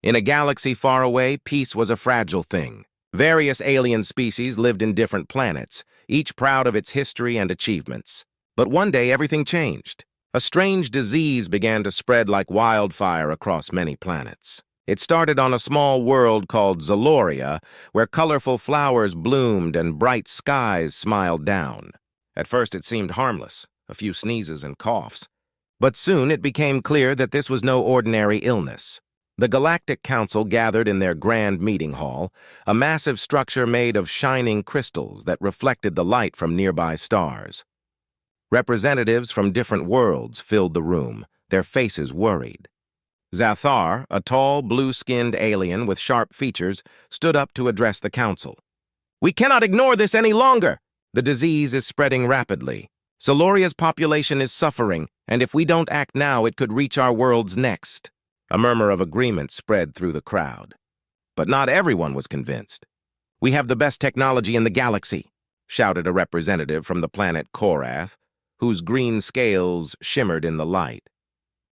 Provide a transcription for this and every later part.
In a galaxy far away, peace was a fragile thing. Various alien species lived in different planets, each proud of its history and achievements. But one day, everything changed. A strange disease began to spread like wildfire across many planets. It started on a small world called Zaloria, where colorful flowers bloomed and bright skies smiled down. At first, it seemed harmless, a few sneezes and coughs. But soon it became clear that this was no ordinary illness. The Galactic Council gathered in their grand meeting hall, a massive structure made of shining crystals that reflected the light from nearby stars. Representatives from different worlds filled the room, their faces worried. Zathar, a tall, blue-skinned alien with sharp features, stood up to address the council. "We cannot ignore this any longer. The disease is spreading rapidly. Soloria's population is suffering, and if we don't act now, it could reach our worlds next." A murmur of agreement spread through the crowd. But not everyone was convinced. "We have the best technology in the galaxy," shouted a representative from the planet Korath, whose green scales shimmered in the light.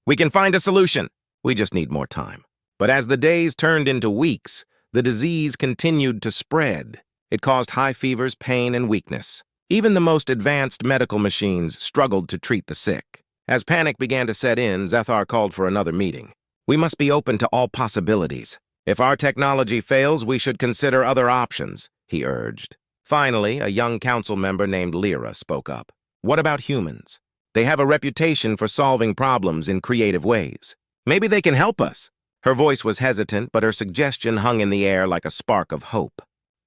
"We can find a solution. We just need more time." But as the days turned into weeks, the disease continued to spread. It caused high fevers, pain, and weakness. Even the most advanced medical machines struggled to treat the sick. As panic began to set in, Zathar called for another meeting. "We must be open to all possibilities. If our technology fails, we should consider other options," he urged. Finally, a young council member named Lyra spoke up. "What about humans? They have a reputation for solving problems in creative ways. Maybe they can help us." Her voice was hesitant, but her suggestion hung in the air like a spark of hope.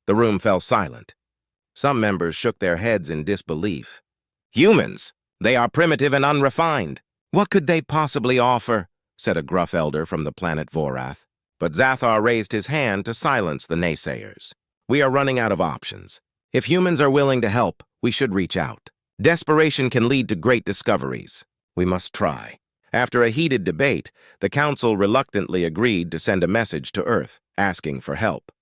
The room fell silent. Some members shook their heads in disbelief. "Humans? They are primitive and unrefined. What could they possibly offer?" said a gruff elder from the planet Vorath. But Zathar raised his hand to silence the naysayers. "We are running out of options. If humans are willing to help, we should reach out. Desperation can lead to great discoveries. We must try." After a heated debate, the council reluctantly agreed to send a message to Earth, asking for help.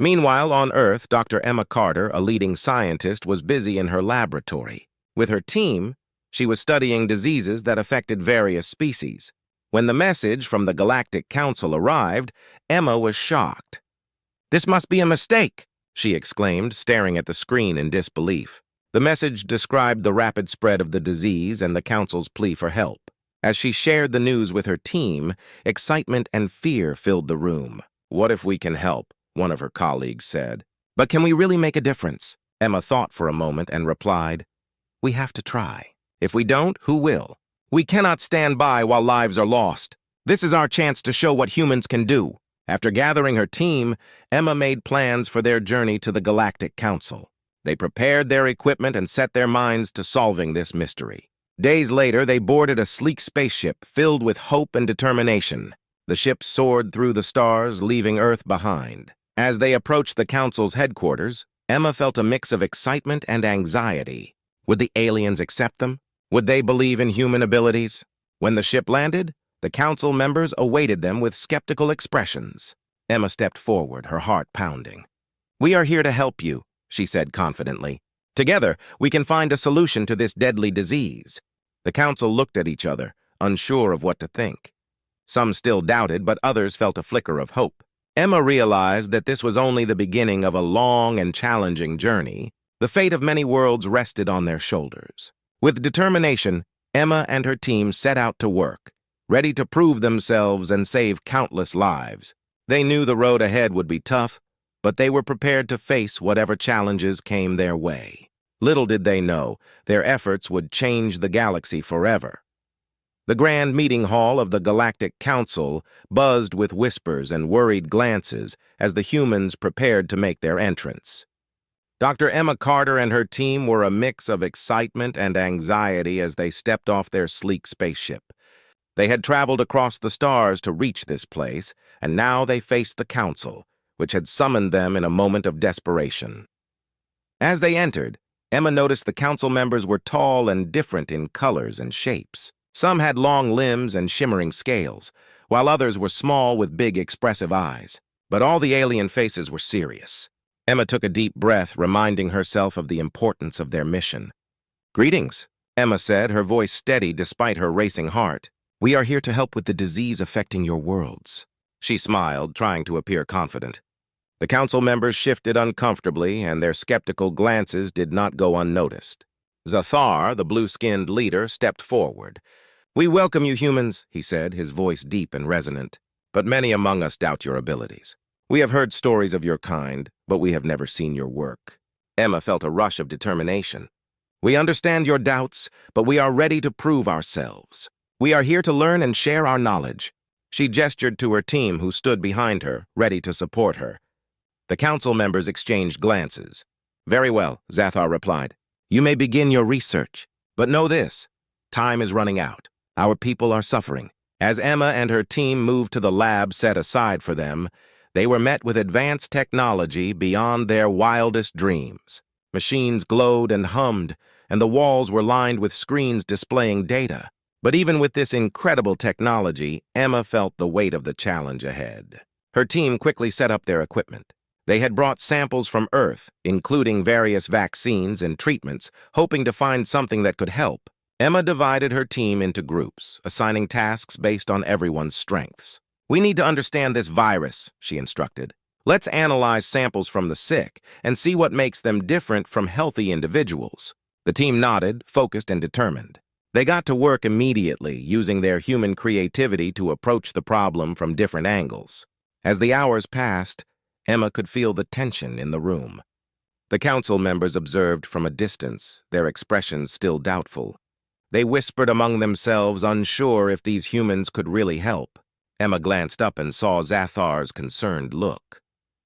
Meanwhile, on Earth, Dr. Emma Carter, a leading scientist, was busy in her laboratory. With her team, she was studying diseases that affected various species. When the message from the Galactic Council arrived, Emma was shocked. "This must be a mistake," she exclaimed, staring at the screen in disbelief. The message described the rapid spread of the disease and the Council's plea for help. As she shared the news with her team, excitement and fear filled the room. "What if we can help?" one of her colleagues said. "But can we really make a difference?" Emma thought for a moment and replied, "We have to try. If we don't, who will? We cannot stand by while lives are lost. This is our chance to show what humans can do." After gathering her team, Emma made plans for their journey to the Galactic Council. They prepared their equipment and set their minds to solving this mystery. Days later, they boarded a sleek spaceship filled with hope and determination. The ship soared through the stars, leaving Earth behind. As they approached the Council's headquarters, Emma felt a mix of excitement and anxiety. Would the aliens accept them? Would they believe in human abilities? When the ship landed, the Council members awaited them with skeptical expressions. Emma stepped forward, her heart pounding. "We are here to help you," she said confidently. "Together, we can find a solution to this deadly disease." The Council looked at each other, unsure of what to think. Some still doubted, but others felt a flicker of hope. Emma realized that this was only the beginning of a long and challenging journey. The fate of many worlds rested on their shoulders. With determination, Emma and her team set out to work, ready to prove themselves and save countless lives. They knew the road ahead would be tough, but they were prepared to face whatever challenges came their way. Little did they know, their efforts would change the galaxy forever. The grand meeting hall of the Galactic Council buzzed with whispers and worried glances as the humans prepared to make their entrance. Dr. Emma Carter and her team were a mix of excitement and anxiety as they stepped off their sleek spaceship. They had traveled across the stars to reach this place, and now they faced the Council, which had summoned them in a moment of desperation. As they entered, Emma noticed the Council members were tall and different in colors and shapes. Some had long limbs and shimmering scales, while others were small with big, expressive eyes. But all the alien faces were serious. Emma took a deep breath, reminding herself of the importance of their mission. "Greetings," Emma said, her voice steady despite her racing heart. "We are here to help with the disease affecting your worlds." She smiled, trying to appear confident. The council members shifted uncomfortably, and their skeptical glances did not go unnoticed. Zathar, the blue-skinned leader, stepped forward. "We welcome you, humans," he said, his voice deep and resonant. "But many among us doubt your abilities. We have heard stories of your kind, but we have never seen your work." Emma felt a rush of determination. "We understand your doubts, but we are ready to prove ourselves. We are here to learn and share our knowledge." She gestured to her team, who stood behind her, ready to support her. The council members exchanged glances. "Very well," Zathar replied. "You may begin your research. But know this: time is running out. Our people are suffering." As Emma and her team moved to the lab set aside for them, they were met with advanced technology beyond their wildest dreams. Machines glowed and hummed, and the walls were lined with screens displaying data. But even with this incredible technology, Emma felt the weight of the challenge ahead. Her team quickly set up their equipment. They had brought samples from Earth, including various vaccines and treatments, hoping to find something that could help. Emma divided her team into groups, assigning tasks based on everyone's strengths. "We need to understand this virus," she instructed. "Let's analyze samples from the sick and see what makes them different from healthy individuals." The team nodded, focused and determined. They got to work immediately, using their human creativity to approach the problem from different angles. As the hours passed, Emma could feel the tension in the room. The council members observed from a distance, their expressions still doubtful. They whispered among themselves, unsure if these humans could really help. Emma glanced up and saw Zathar's concerned look.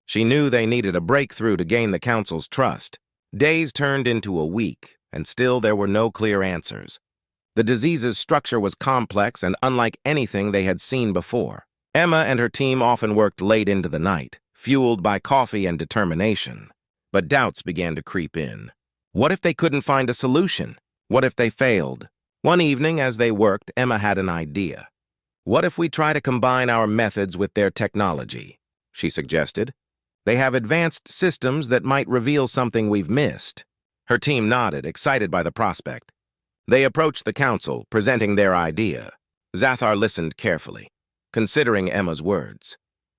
She knew they needed a breakthrough to gain the council's trust. Days turned into a week, and still there were no clear answers. The disease's structure was complex and unlike anything they had seen before. Emma and her team often worked late into the night, fueled by coffee and determination. But doubts began to creep in. What if they couldn't find a solution? What if they failed? One evening, as they worked, Emma had an idea. "What if we try to combine our methods with their technology?" she suggested. "They have advanced systems that might reveal something we've missed." Her team nodded, excited by the prospect. They approached the council, presenting their idea. Zathar listened carefully, considering Emma's words.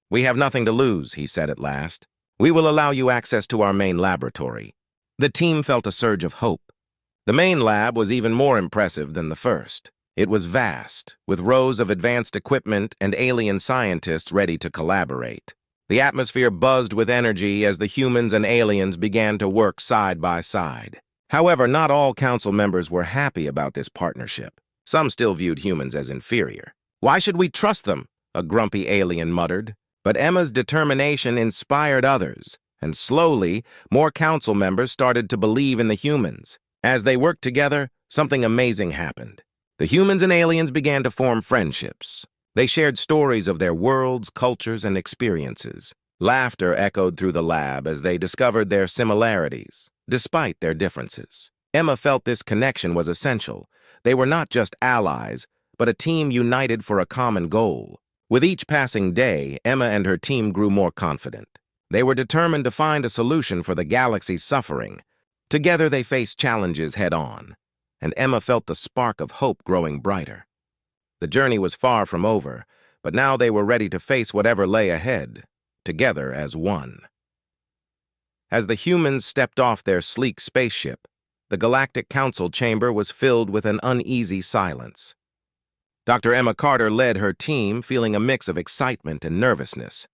"We have nothing to lose," he said at last. "We will allow you access to our main laboratory." The team felt a surge of hope. The main lab was even more impressive than the first. It was vast, with rows of advanced equipment and alien scientists ready to collaborate. The atmosphere buzzed with energy as the humans and aliens began to work side by side. However, not all council members were happy about this partnership. Some still viewed humans as inferior. "Why should we trust them?" a grumpy alien muttered. But Emma's determination inspired others, and slowly, more council members started to believe in the humans. As they worked together, something amazing happened. The humans and aliens began to form friendships. They shared stories of their worlds, cultures, and experiences. Laughter echoed through the lab as they discovered their similarities, despite their differences. Emma felt this connection was essential. They were not just allies, but a team united for a common goal. With each passing day, Emma and her team grew more confident. They were determined to find a solution for the galaxy's suffering. Together they faced challenges head-on, and Emma felt the spark of hope growing brighter. The journey was far from over, but now they were ready to face whatever lay ahead, together as one. As the humans stepped off their sleek spaceship, the Galactic Council chamber was filled with an uneasy silence. Dr. Emma Carter led her team, feeling a mix of excitement and nervousness.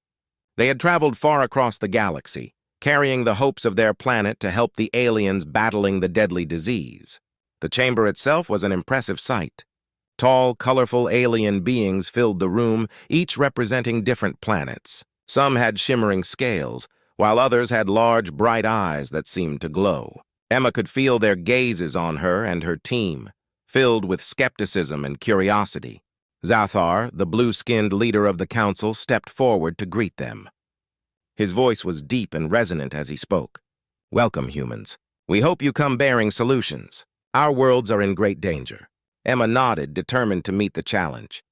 They had traveled far across the galaxy, carrying the hopes of their planet to help the aliens battling the deadly disease. The chamber itself was an impressive sight. Tall, colorful alien beings filled the room, each representing different planets. Some had shimmering scales, while others had large, bright eyes that seemed to glow. Emma could feel their gazes on her and her team, filled with skepticism and curiosity. Zathar, the blue-skinned leader of the council, stepped forward to greet them. His voice was deep and resonant as he spoke. "Welcome, humans. We hope you come bearing solutions. Our worlds are in great danger." Emma nodded, determined to meet the challenge.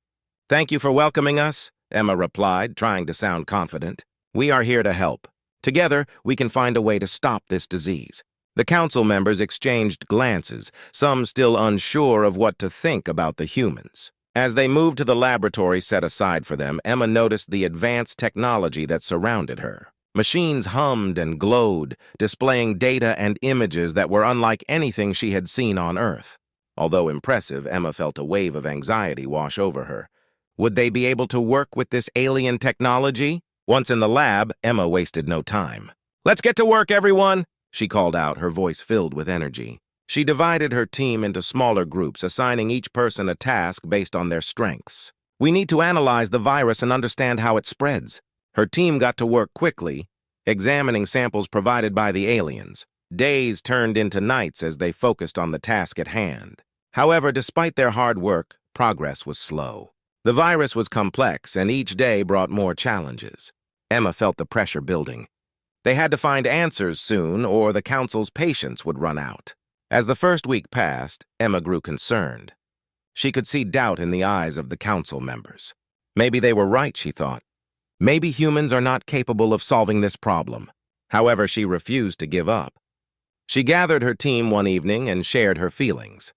"Thank you for welcoming us," Emma replied, trying to sound confident. "We are here to help. Together, we can find a way to stop this disease." The council members exchanged glances, some still unsure of what to think about the humans. As they moved to the laboratory set aside for them, Emma noticed the advanced technology that surrounded her. Machines hummed and glowed, displaying data and images that were unlike anything she had seen on Earth. Although impressive, Emma felt a wave of anxiety wash over her. Would they be able to work with this alien technology? Once in the lab, Emma wasted no time. "Let's get to work, everyone!" she called out, her voice filled with energy. She divided her team into smaller groups, assigning each person a task based on their strengths. "We need to analyze the virus and understand how it spreads." Her team got to work quickly, examining samples provided by the aliens. Days turned into nights as they focused on the task at hand. However, despite their hard work, progress was slow. The virus was complex, and each day brought more challenges. Emma felt the pressure building. They had to find answers soon, or the council's patience would run out. As the first week passed, Emma grew concerned. She could see doubt in the eyes of the council members. Maybe they were right, she thought. Maybe humans are not capable of solving this problem. However, she refused to give up. She gathered her team one evening and shared her feelings.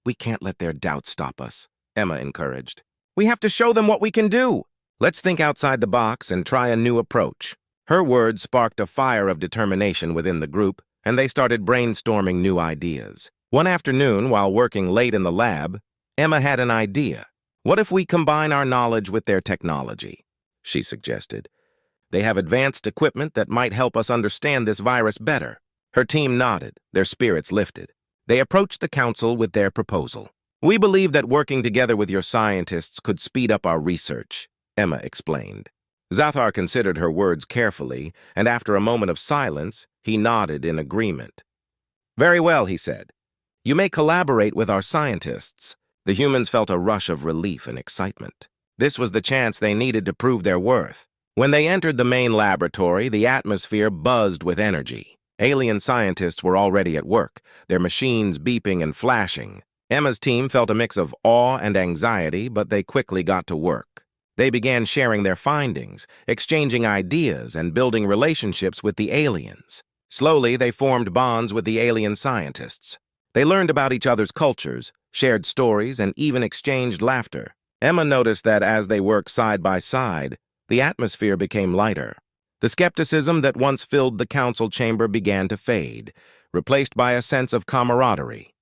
"We can't let their doubts stop us," Emma encouraged. "We have to show them what we can do. Let's think outside the box and try a new approach." Her words sparked a fire of determination within the group, and they started brainstorming new ideas. One afternoon, while working late in the lab, Emma had an idea. "What if we combine our knowledge with their technology?" she suggested. "They have advanced equipment that might help us understand this virus better." Her team nodded, their spirits lifted. They approached the council with their proposal. "We believe that working together with your scientists could speed up our research," Emma explained. Zathar considered her words carefully, and after a moment of silence, he nodded in agreement. "Very well," he said. "You may collaborate with our scientists." The humans felt a rush of relief and excitement. This was the chance they needed to prove their worth. When they entered the main laboratory, the atmosphere buzzed with energy. Alien scientists were already at work, their machines beeping and flashing. Emma's team felt a mix of awe and anxiety, but they quickly got to work. They began sharing their findings, exchanging ideas, and building relationships with the aliens. Slowly, they formed bonds with the alien scientists. They learned about each other's cultures, shared stories, and even exchanged laughter. Emma noticed that as they worked side by side, the atmosphere became lighter. The skepticism that once filled the council chamber began to fade, replaced by a sense of camaraderie.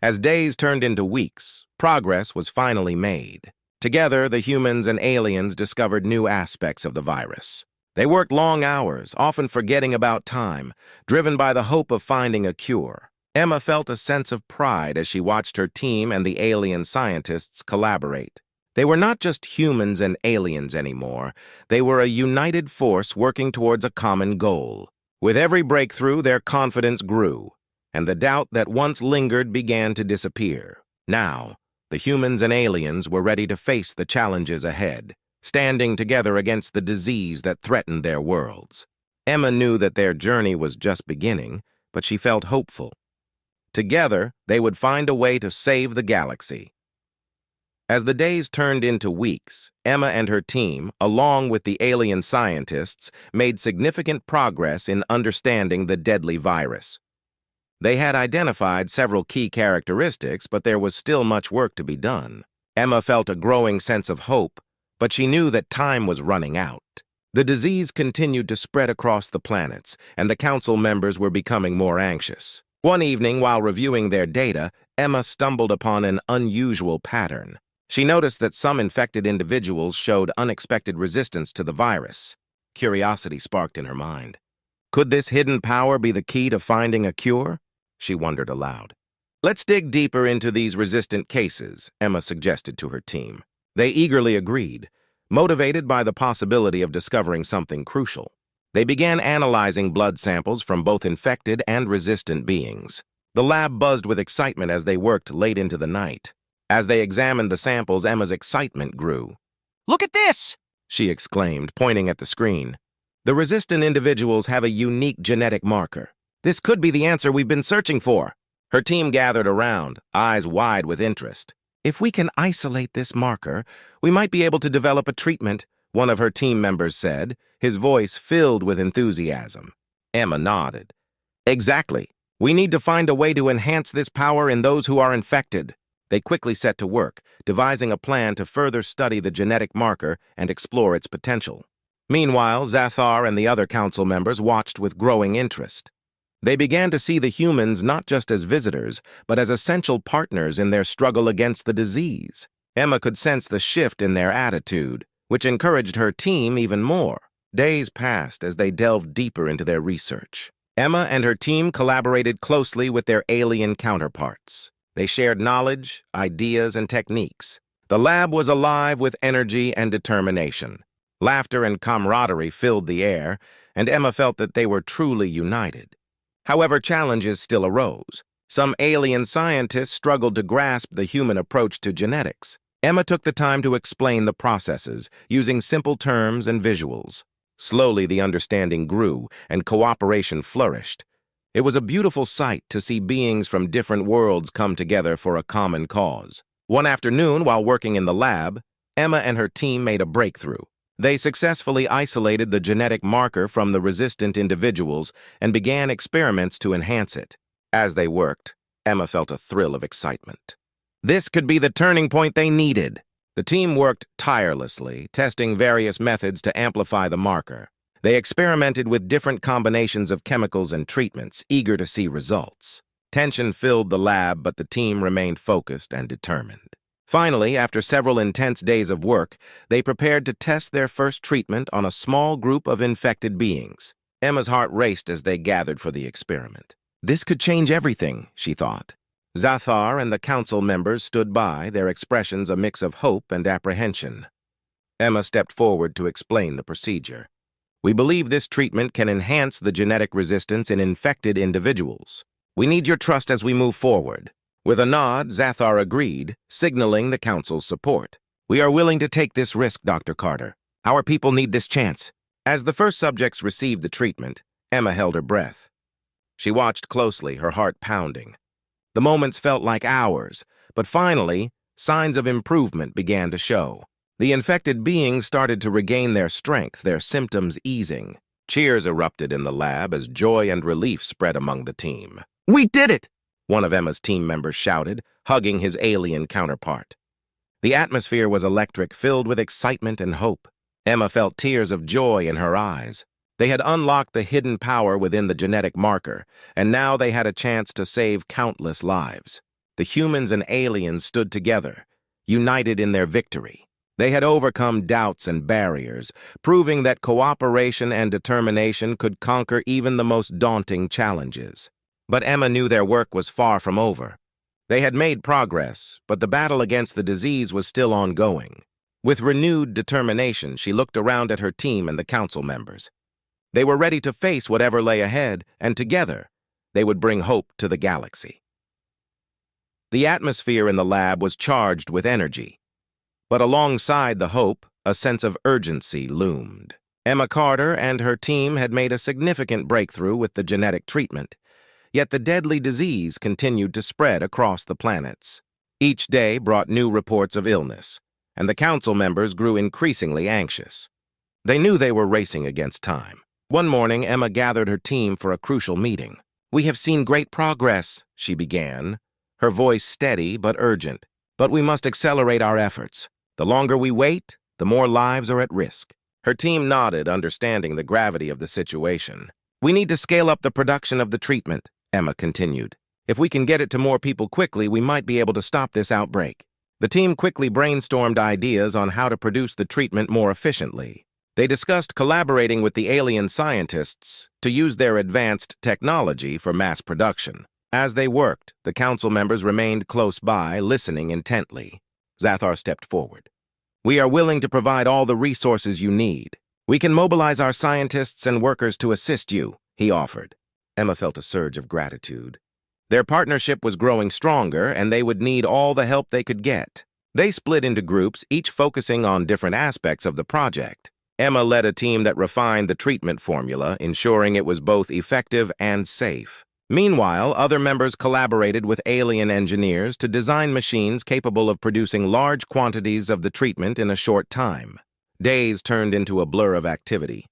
As days turned into weeks, progress was finally made. Together, the humans and aliens discovered new aspects of the virus. They worked long hours, often forgetting about time, driven by the hope of finding a cure. Emma felt a sense of pride as she watched her team and the alien scientists collaborate. They were not just humans and aliens anymore. They were a united force working towards a common goal. With every breakthrough, their confidence grew, and the doubt that once lingered began to disappear. Now, the humans and aliens were ready to face the challenges ahead, standing together against the disease that threatened their worlds. Emma knew that their journey was just beginning, but she felt hopeful. Together, they would find a way to save the galaxy. As the days turned into weeks, Emma and her team, along with the alien scientists, made significant progress in understanding the deadly virus. They had identified several key characteristics, but there was still much work to be done. Emma felt a growing sense of hope, but she knew that time was running out. The disease continued to spread across the planets, and the council members were becoming more anxious. One evening, while reviewing their data, Emma stumbled upon an unusual pattern. She noticed that some infected individuals showed unexpected resistance to the virus. Curiosity sparked in her mind. Could this hidden power be the key to finding a cure? She wondered aloud. "Let's dig deeper into these resistant cases," Emma suggested to her team. They eagerly agreed, motivated by the possibility of discovering something crucial. They began analyzing blood samples from both infected and resistant beings. The lab buzzed with excitement as they worked late into the night. As they examined the samples, Emma's excitement grew. "Look at this!" she exclaimed, pointing at the screen. "The resistant individuals have a unique genetic marker. This could be the answer we've been searching for." Her team gathered around, eyes wide with interest. "If we can isolate this marker, we might be able to develop a treatment," one of her team members said, his voice filled with enthusiasm. Emma nodded. "Exactly. We need to find a way to enhance this power in those who are infected." They quickly set to work, devising a plan to further study the genetic marker and explore its potential. Meanwhile, Zathar and the other council members watched with growing interest. They began to see the humans not just as visitors, but as essential partners in their struggle against the disease. Emma could sense the shift in their attitude, which encouraged her team even more. Days passed as they delved deeper into their research. Emma and her team collaborated closely with their alien counterparts. They shared knowledge, ideas, and techniques. The lab was alive with energy and determination. Laughter and camaraderie filled the air, and Emma felt that they were truly united. However, challenges still arose. Some alien scientists struggled to grasp the human approach to genetics. Emma took the time to explain the processes, using simple terms and visuals. Slowly, the understanding grew, and cooperation flourished. It was a beautiful sight to see beings from different worlds come together for a common cause. One afternoon, while working in the lab, Emma and her team made a breakthrough. They successfully isolated the genetic marker from the resistant individuals and began experiments to enhance it. As they worked, Emma felt a thrill of excitement. This could be the turning point they needed. The team worked tirelessly, testing various methods to amplify the marker. They experimented with different combinations of chemicals and treatments, eager to see results. Tension filled the lab, but the team remained focused and determined. Finally, after several intense days of work, they prepared to test their first treatment on a small group of infected beings. Emma's heart raced as they gathered for the experiment. This could change everything, she thought. Zathar and the council members stood by, their expressions a mix of hope and apprehension. Emma stepped forward to explain the procedure. We believe this treatment can enhance the genetic resistance in infected individuals. We need your trust as we move forward. With a nod, Zathar agreed, signaling the council's support. We are willing to take this risk, Dr. Carter. Our people need this chance. As the first subjects received the treatment, Emma held her breath. She watched closely, her heart pounding. The moments felt like hours, but finally, signs of improvement began to show. The infected beings started to regain their strength, their symptoms easing. Cheers erupted in the lab as joy and relief spread among the team. We did it! One of Emma's team members shouted, hugging his alien counterpart. The atmosphere was electric, filled with excitement and hope. Emma felt tears of joy in her eyes. They had unlocked the hidden power within the genetic marker, and now they had a chance to save countless lives. The humans and aliens stood together, united in their victory. They had overcome doubts and barriers, proving that cooperation and determination could conquer even the most daunting challenges. But Emma knew their work was far from over. They had made progress, but the battle against the disease was still ongoing. With renewed determination, she looked around at her team and the council members. They were ready to face whatever lay ahead, and together, they would bring hope to the galaxy. The atmosphere in the lab was charged with energy. But alongside the hope, a sense of urgency loomed. Emma Carter and her team had made a significant breakthrough with the genetic treatment. Yet the deadly disease continued to spread across the planets. Each day brought new reports of illness, and the council members grew increasingly anxious. They knew they were racing against time. One morning, Emma gathered her team for a crucial meeting. We have seen great progress, she began, her voice steady but urgent. But we must accelerate our efforts. The longer we wait, the more lives are at risk. Her team nodded, understanding the gravity of the situation. We need to scale up the production of the treatment, Emma continued. If we can get it to more people quickly, we might be able to stop this outbreak. The team quickly brainstormed ideas on how to produce the treatment more efficiently. They discussed collaborating with the alien scientists to use their advanced technology for mass production. As they worked, the council members remained close by, listening intently. Zathar stepped forward. We are willing to provide all the resources you need. We can mobilize our scientists and workers to assist you, he offered. Emma felt a surge of gratitude. Their partnership was growing stronger, and they would need all the help they could get. They split into groups, each focusing on different aspects of the project. Emma led a team that refined the treatment formula, ensuring it was both effective and safe. Meanwhile, other members collaborated with alien engineers to design machines capable of producing large quantities of the treatment in a short time. Days turned into a blur of activity.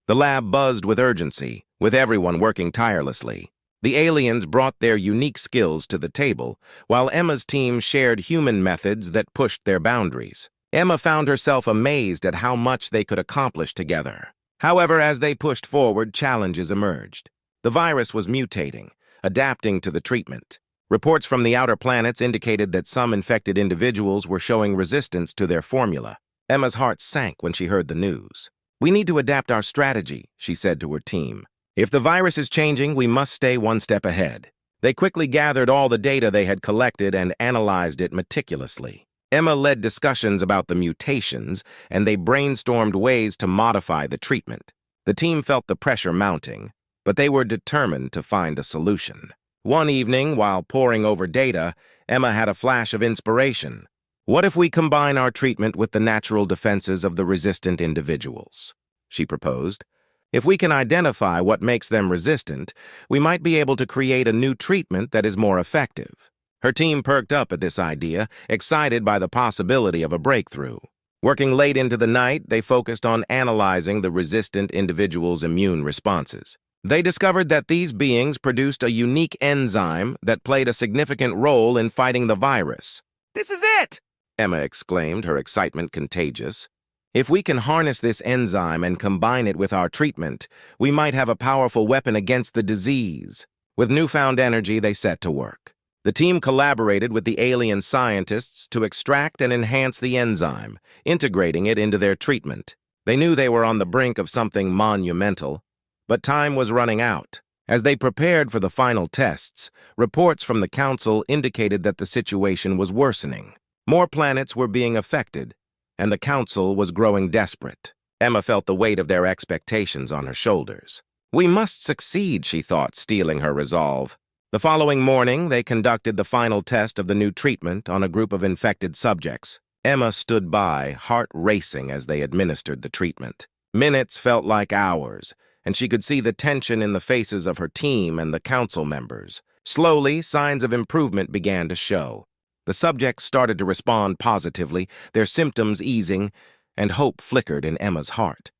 The lab buzzed with urgency, with everyone working tirelessly. The aliens brought their unique skills to the table, while Emma's team shared human methods that pushed their boundaries. Emma found herself amazed at how much they could accomplish together. However, as they pushed forward, challenges emerged. The virus was mutating, adapting to the treatment. Reports from the outer planets indicated that some infected individuals were showing resistance to their formula. Emma's heart sank when she heard the news. "We need to adapt our strategy," she said to her team. "If the virus is changing, we must stay one step ahead." They quickly gathered all the data they had collected and analyzed it meticulously. Emma led discussions about the mutations, and they brainstormed ways to modify the treatment. The team felt the pressure mounting, but they were determined to find a solution. One evening, while poring over data, Emma had a flash of inspiration. "What if we combine our treatment with the natural defenses of the resistant individuals?" she proposed. "If we can identify what makes them resistant, we might be able to create a new treatment that is more effective." Her team perked up at this idea, excited by the possibility of a breakthrough. Working late into the night, they focused on analyzing the resistant individuals' immune responses. They discovered that these beings produced a unique enzyme that played a significant role in fighting the virus. "This is it!" Emma exclaimed, her excitement contagious. "If we can harness this enzyme and combine it with our treatment, we might have a powerful weapon against the disease." With newfound energy, they set to work. The team collaborated with the alien scientists to extract and enhance the enzyme, integrating it into their treatment. They knew they were on the brink of something monumental, but time was running out. As they prepared for the final tests, reports from the Council indicated that the situation was worsening. More planets were being affected, and the Council was growing desperate. Emma felt the weight of their expectations on her shoulders. "We must succeed," she thought, steeling her resolve. The following morning, they conducted the final test of the new treatment on a group of infected subjects. Emma stood by, heart racing as they administered the treatment. Minutes felt like hours, and she could see the tension in the faces of her team and the council members. Slowly, signs of improvement began to show. The subjects started to respond positively, their symptoms easing, and hope flickered in Emma's heart.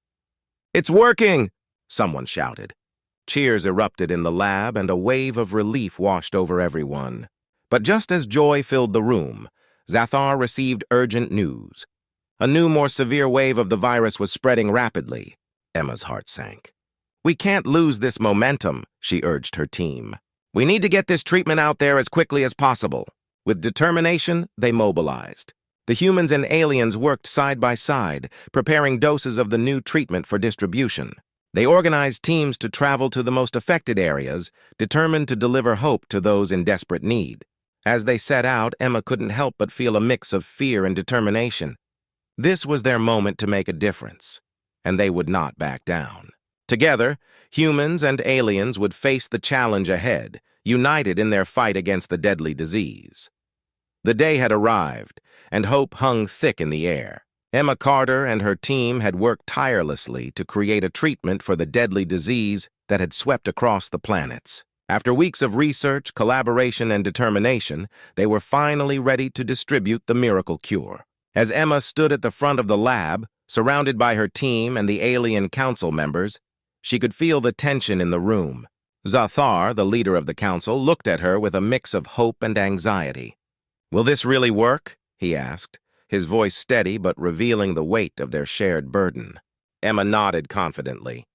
"It's working!" someone shouted. Cheers erupted in the lab, and a wave of relief washed over everyone. But just as joy filled the room, Zathar received urgent news. A new, more severe wave of the virus was spreading rapidly. Emma's heart sank. "We can't lose this momentum," she urged her team. "We need to get this treatment out there as quickly as possible." With determination, they mobilized. The humans and aliens worked side by side, preparing doses of the new treatment for distribution. They organized teams to travel to the most affected areas, determined to deliver hope to those in desperate need. As they set out, Emma couldn't help but feel a mix of fear and determination. This was their moment to make a difference, and they would not back down. Together, humans and aliens would face the challenge ahead, united in their fight against the deadly disease. The day had arrived, and hope hung thick in the air. Emma Carter and her team had worked tirelessly to create a treatment for the deadly disease that had swept across the planets. After weeks of research, collaboration, and determination, they were finally ready to distribute the miracle cure. As Emma stood at the front of the lab, surrounded by her team and the alien council members, she could feel the tension in the room. Zathar, the leader of the council, looked at her with a mix of hope and anxiety. "Will this really work?" he asked, his voice steady but revealing the weight of their shared burden. Emma nodded confidently.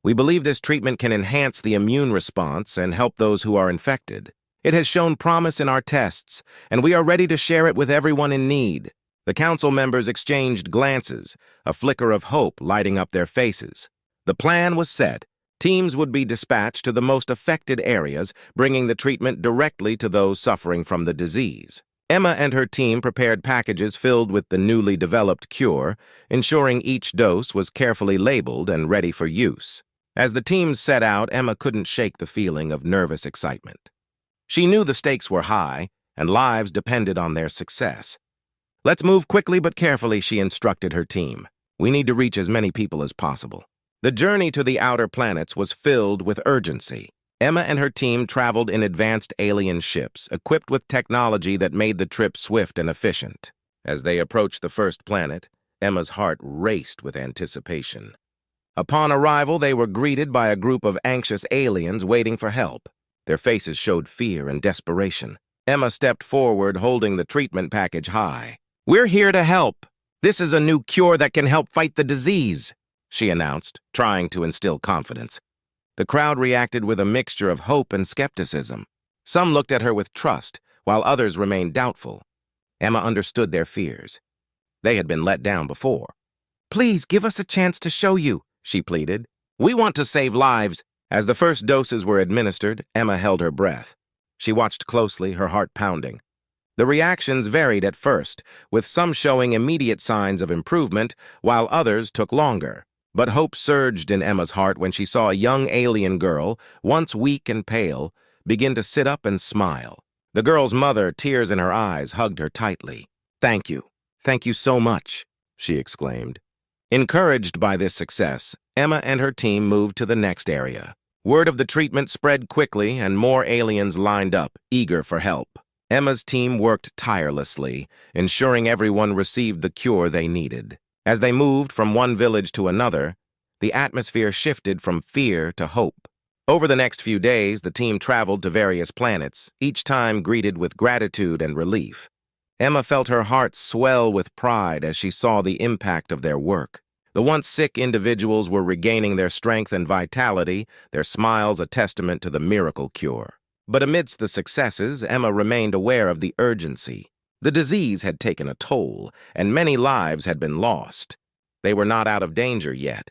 "We believe this treatment can enhance the immune response and help those who are infected. It has shown promise in our tests, and we are ready to share it with everyone in need." The council members exchanged glances, a flicker of hope lighting up their faces. The plan was set. Teams would be dispatched to the most affected areas, bringing the treatment directly to those suffering from the disease. Emma and her team prepared packages filled with the newly developed cure, ensuring each dose was carefully labeled and ready for use. As the teams set out, Emma couldn't shake the feeling of nervous excitement. She knew the stakes were high, and lives depended on their success. "Let's move quickly but carefully," she instructed her team. "We need to reach as many people as possible." The journey to the outer planets was filled with urgency. Emma and her team traveled in advanced alien ships, equipped with technology that made the trip swift and efficient. As they approached the first planet, Emma's heart raced with anticipation. Upon arrival, they were greeted by a group of anxious aliens waiting for help. Their faces showed fear and desperation. Emma stepped forward, holding the treatment package high. "We're here to help. This is a new cure that can help fight the disease," she announced, trying to instill confidence. The crowd reacted with a mixture of hope and skepticism. Some looked at her with trust, while others remained doubtful. Emma understood their fears. They had been let down before. "Please give us a chance to show you," she pleaded. "We want to save lives." As the first doses were administered, Emma held her breath. She watched closely, her heart pounding. The reactions varied at first, with some showing immediate signs of improvement, while others took longer. But hope surged in Emma's heart when she saw a young alien girl, once weak and pale, begin to sit up and smile. The girl's mother, tears in her eyes, hugged her tightly. "Thank you. Thank you so much," she exclaimed. Encouraged by this success, Emma and her team moved to the next area. Word of the treatment spread quickly, and more aliens lined up, eager for help. Emma's team worked tirelessly, ensuring everyone received the cure they needed. As they moved from one village to another, the atmosphere shifted from fear to hope. Over the next few days, the team traveled to various planets, each time greeted with gratitude and relief. Emma felt her heart swell with pride as she saw the impact of their work. The once sick individuals were regaining their strength and vitality, their smiles a testament to the miracle cure. But amidst the successes, Emma remained aware of the urgency. The disease had taken a toll, and many lives had been lost. They were not out of danger yet.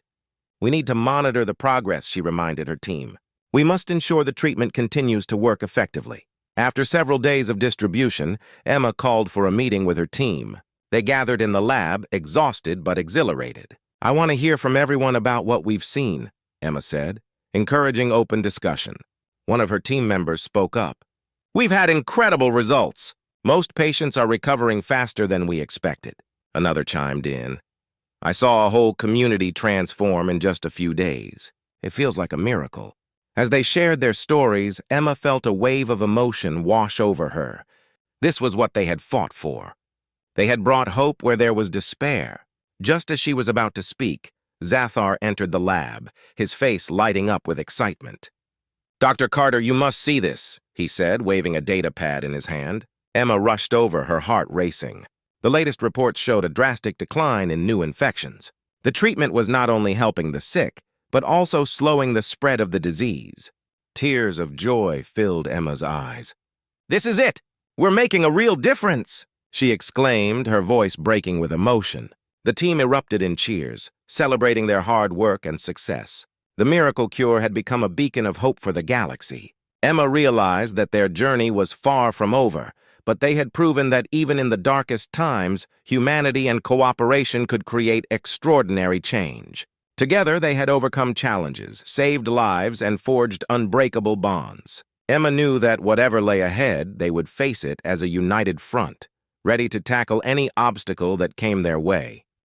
"We need to monitor the progress," she reminded her team. "We must ensure the treatment continues to work effectively." After several days of distribution, Emma called for a meeting with her team. They gathered in the lab, exhausted but exhilarated. "I want to hear from everyone about what we've seen," Emma said, encouraging open discussion. One of her team members spoke up. "We've had incredible results. Most patients are recovering faster than we expected." Another chimed in. "I saw a whole community transform in just a few days. It feels like a miracle." As they shared their stories, Emma felt a wave of emotion wash over her. This was what they had fought for. They had brought hope where there was despair. Just as she was about to speak, Zathar entered the lab, his face lighting up with excitement. "Dr. Carter, you must see this," he said, waving a data pad in his hand. Emma rushed over, her heart racing. The latest reports showed a drastic decline in new infections. The treatment was not only helping the sick, but also slowing the spread of the disease. Tears of joy filled Emma's eyes. "This is it! We're making a real difference!" she exclaimed, her voice breaking with emotion. The team erupted in cheers, celebrating their hard work and success. The miracle cure had become a beacon of hope for the galaxy. Emma realized that their journey was far from over, but they had proven that even in the darkest times, humanity and cooperation could create extraordinary change. Together, they had overcome challenges, saved lives, and forged unbreakable bonds. Emma knew that whatever lay ahead, they would face it as a united front, ready to tackle any obstacle that came their way.